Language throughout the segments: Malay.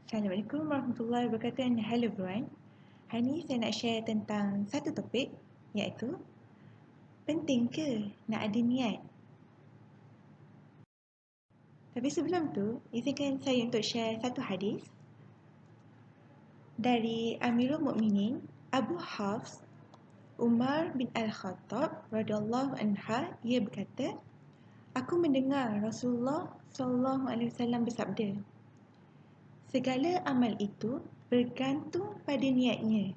Assalamualaikum warahmatullahi wabarakatuh and hello everyone. Hari ini saya nak share tentang satu topik iaitu penting ke nak ada niat? Tapi sebelum tu, izinkan saya untuk share satu hadis dari Amirul Mukminin Abu Hafs Umar bin Al-Khattab radhiyallahu anha. Ia berkata, aku mendengar Rasulullah SAW bersabda, segala amal itu bergantung pada niatnya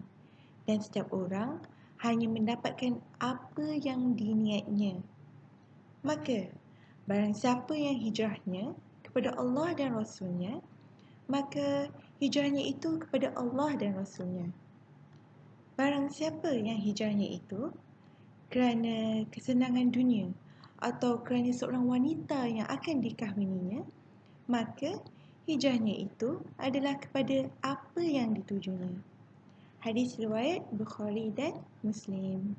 dan setiap orang hanya mendapatkan apa yang diniatnya. Maka, barang siapa yang hijrahnya kepada Allah dan Rasulnya, maka hijrahnya itu kepada Allah dan Rasulnya. Barang siapa yang hijrahnya itu kerana kesenangan dunia atau kerana seorang wanita yang akan dikahwininya, maka hijrahnya itu adalah kepada apa yang ditujunya. Hadis riwayat Bukhari dan Muslim.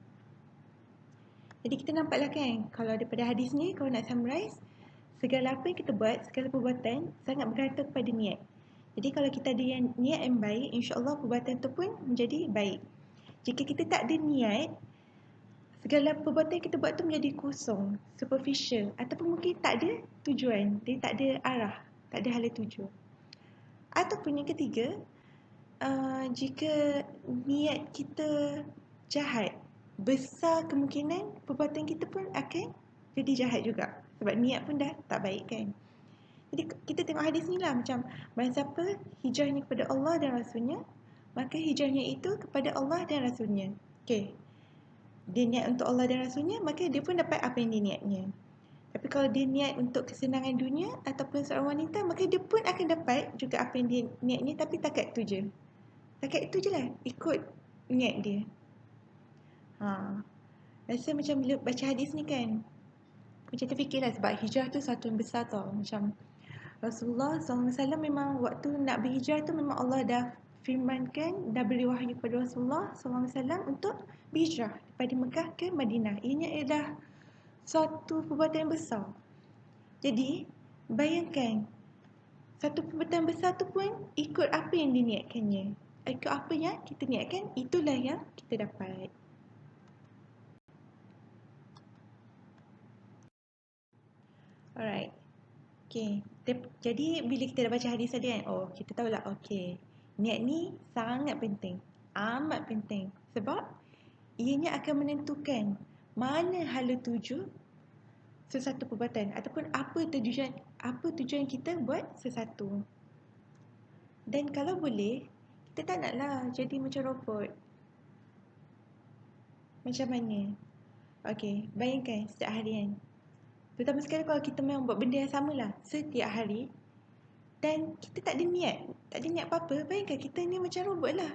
Jadi kita nampaklah kan, kalau daripada hadis ni, kalau nak summarize, segala apa yang kita buat, segala perbuatan sangat bergantung kepada niat. Jadi kalau kita ada niat yang baik, insya-Allah perbuatan itu pun menjadi baik. Jika kita tak ada niat, segala perbuatan yang kita buat tu menjadi kosong, superficial, ataupun mungkin tak ada tujuan, dia tak ada arah, tak ada hala tuju. Ataupun yang ketiga, jika niat kita jahat, besar kemungkinan perbuatan kita pun akan jadi jahat juga. Sebab niat pun dah tak baik kan. Jadi kita tengok hadis ni lah, macam barang siapa hijrahnya kepada Allah dan Rasulnya, maka hijrahnya itu kepada Allah dan Rasulnya. Okay, dia niat untuk Allah dan Rasulnya, maka dia pun dapat apa yang dia niatnya. Tapi kalau dia niat untuk kesenangan dunia ataupun seorang wanita, maka dia pun akan dapat juga apa yang dia niatnya, tapi takat tu je. Takat itu je lah, ikut niat dia. Rasa macam bila baca hadis ni kan, macam terfikirlah sebab hijrah tu satu yang besar tau. Macam Rasulullah SAW memang waktu nak berhijrah tu memang Allah dah firmankan, dah beri wahyu kepada Rasulullah SAW untuk berhijrah daripada Mekah ke Madinah. Ianya adalah suatu perbuatan yang besar. Jadi, bayangkan satu perbuatan besar tu pun ikut apa yang diniatkannya. Ikut apa yang kita niatkan, itulah yang kita dapat. Alright. Okay. Jadi bila kita dah baca hadis tadi kan, kita tahulah niat ni sangat penting. Amat penting. Sebab ianya akan menentukan mana hala tuju sesuatu perbuatan ataupun apa tujuan kita buat sesuatu. Dan kalau boleh, kita tak naklah jadi macam robot. Macam mana? Bayangkan setiap hari kan. Terutama sekali kalau kita memang buat benda yang sama lah setiap hari dan kita tak ada niat apa-apa. Bayangkan kita ni macam robot lah.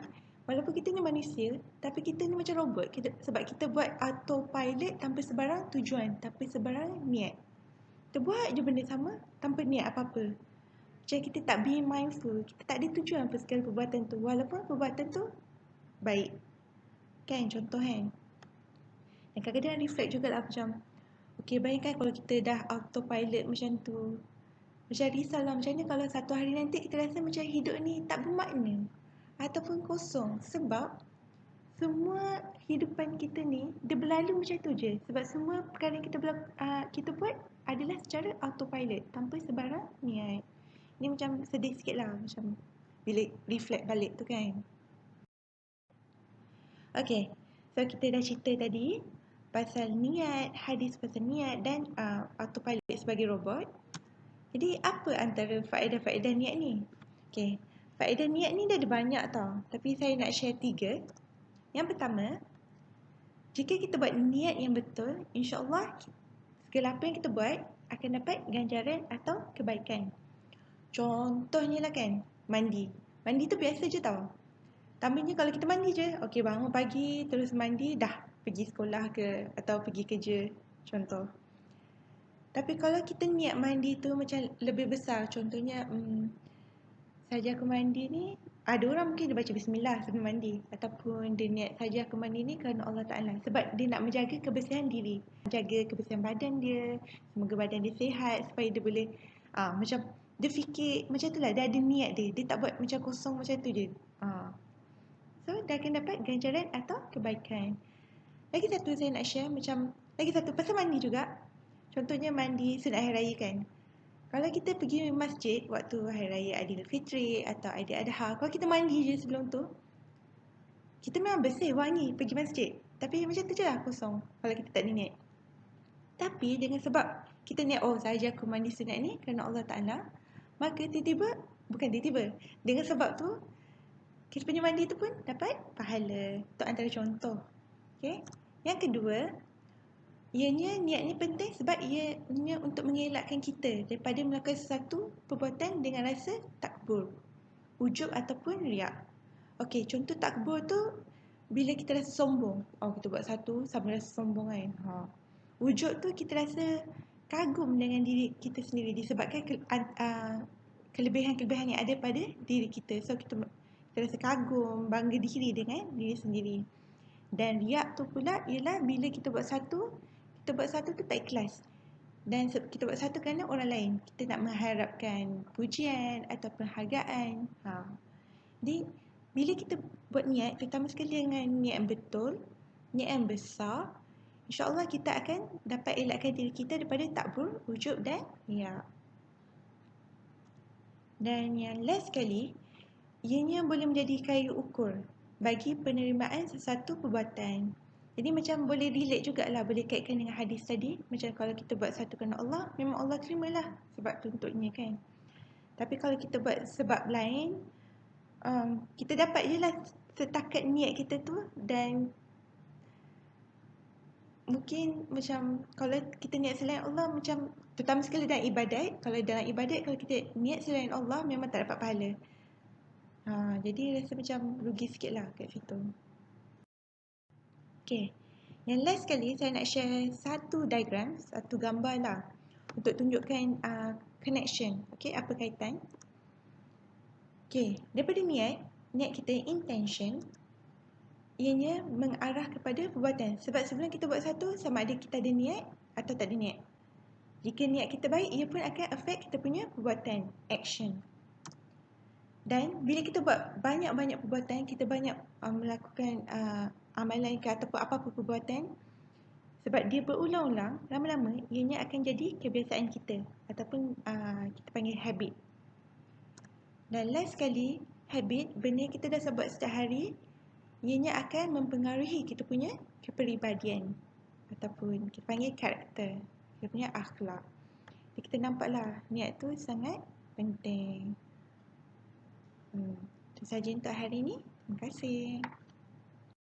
Walaupun kita ni manusia, tapi kita ni macam robot. Sebab kita buat autopilot tanpa sebarang tujuan, tanpa sebarang niat. Kita buat je benda sama tanpa niat apa-apa. Macam kita tak be mindful, kita tak ada tujuan apa segala perbuatan tu, walaupun perbuatan tu baik. Kan, contoh kan. Dan kadang-kadang reflect jugalah macam, bayangkan kalau kita dah autopilot macam tu. Macam risaulah macam mana kalau satu hari nanti kita rasa macam hidup ni tak bermakna ataupun kosong. Sebab semua hidupan kita ni dia berlalu macam tu je. Sebab semua perkara yang kita buat adalah secara autopilot tanpa sebarang niat. Ni macam sedih sikit lah macam bila reflect balik tu kan. So kita dah cerita tadi pasal niat, hadis pasal niat dan autopilot sebagai robot. Jadi apa antara faedah-faedah niat ni? Faedah niat ni dah ada banyak tau. Tapi saya nak share 3. Yang pertama, jika kita buat niat yang betul, insya-Allah segala apa yang kita buat akan dapat ganjaran atau kebaikan. Contohnya lah kan, mandi. Mandi tu biasa je tau. Tambahnya kalau kita mandi je, bangun pagi terus mandi, dah pergi sekolah ke atau pergi kerja, contoh. Tapi kalau kita niat mandi tu macam lebih besar, contohnya saja aku mandi ni, ada orang mungkin dia baca bismillah sebelum mandi, ataupun dia niat saja aku mandi ni kerana Allah Ta'ala, sebab dia nak menjaga kebersihan diri, jaga kebersihan badan dia, semoga badan dia sihat supaya dia boleh macam dia fikir macam tu lah, dia ada niat dia. Dia tak buat macam kosong macam tu je. So, dia akan dapat ganjaran atau kebaikan. Lagi satu saya nak share macam, lagi satu pasal mandi juga. Contohnya mandi sunat hari raya kan. Kalau kita pergi masjid waktu hari raya Aidilfitri atau Aidiladha, kalau kita mandi je sebelum tu, kita memang bersih, wangi pergi masjid. Tapi macam tu je lah kosong kalau kita tak ada niat. Tapi dengan sebab kita niat, oh sahaja aku mandi sunat ni kerana Allah Ta'ala, maka tiba-tiba, bukan tiba-tiba, dengan sebab tu, kita punya mandi tu pun dapat pahala. Itu antara contoh. Okay. Yang kedua, ianya niat ni penting sebab ianya untuk mengelakkan kita daripada melakukan sesuatu perbuatan dengan rasa takbur, ujub ataupun riak. Okey, contoh takbur tu bila kita rasa sombong. Oh, kita buat satu sambil rasa sombong kan. Ujub tu kita rasa kagum dengan diri kita sendiri disebabkan kelebihan-kelebihan yang ada pada diri kita. So kita rasa kagum, bangga diri dengan diri sendiri. Dan riak tu pula ialah bila kita buat satu tu tak ikhlas. Dan kita buat satu kerana orang lain. Kita nak mengharapkan pujian atau penghargaan. Jadi bila kita buat niat, terutama sekali dengan niat yang betul, niat yang besar, insya-Allah kita akan dapat elakkan diri kita daripada takbur, ujub dan riak. Dan yang last sekali, ianya boleh menjadi kayu ukur bagi penerimaan sesuatu perbuatan. Jadi macam boleh relate jugalah, boleh kaitkan dengan hadis tadi. Macam kalau kita buat satu kerana Allah, memang Allah terimalah sebab tuntuknya kan. Tapi kalau kita buat sebab lain, kita dapat je lah setakat niat kita tu. Dan mungkin macam kalau kita niat selain Allah, macam terutama sekali dalam ibadat. Kalau dalam ibadat, kalau kita niat selain Allah, memang tak dapat pahala. Jadi rasa macam rugi sikit lah kat situ. Okay. Yang last sekali saya nak share satu diagram, satu gambar lah untuk tunjukkan connection. Okay, apa kaitan? Okay, daripada niat kita intention, ianya mengarah kepada perbuatan. Sebab sebelum kita buat satu, sama ada kita ada niat atau tak ada niat. Jika niat kita baik, ia pun akan affect kita punya perbuatan, action. Dan bila kita buat banyak-banyak perbuatan, kita banyak melakukan amalan ataupun apa-apa perbuatan, sebab dia berulang-ulang, lama-lama ianya akan jadi kebiasaan kita ataupun kita panggil habit. Dan last sekali, habit, benda yang kita dah buat setiap hari, ianya akan mempengaruhi kita punya kepribadian ataupun kita panggil karakter, kita punya akhlak. Jadi kita nampaklah niat tu sangat penting. Itu sahaja untuk hari ini. Terima kasih.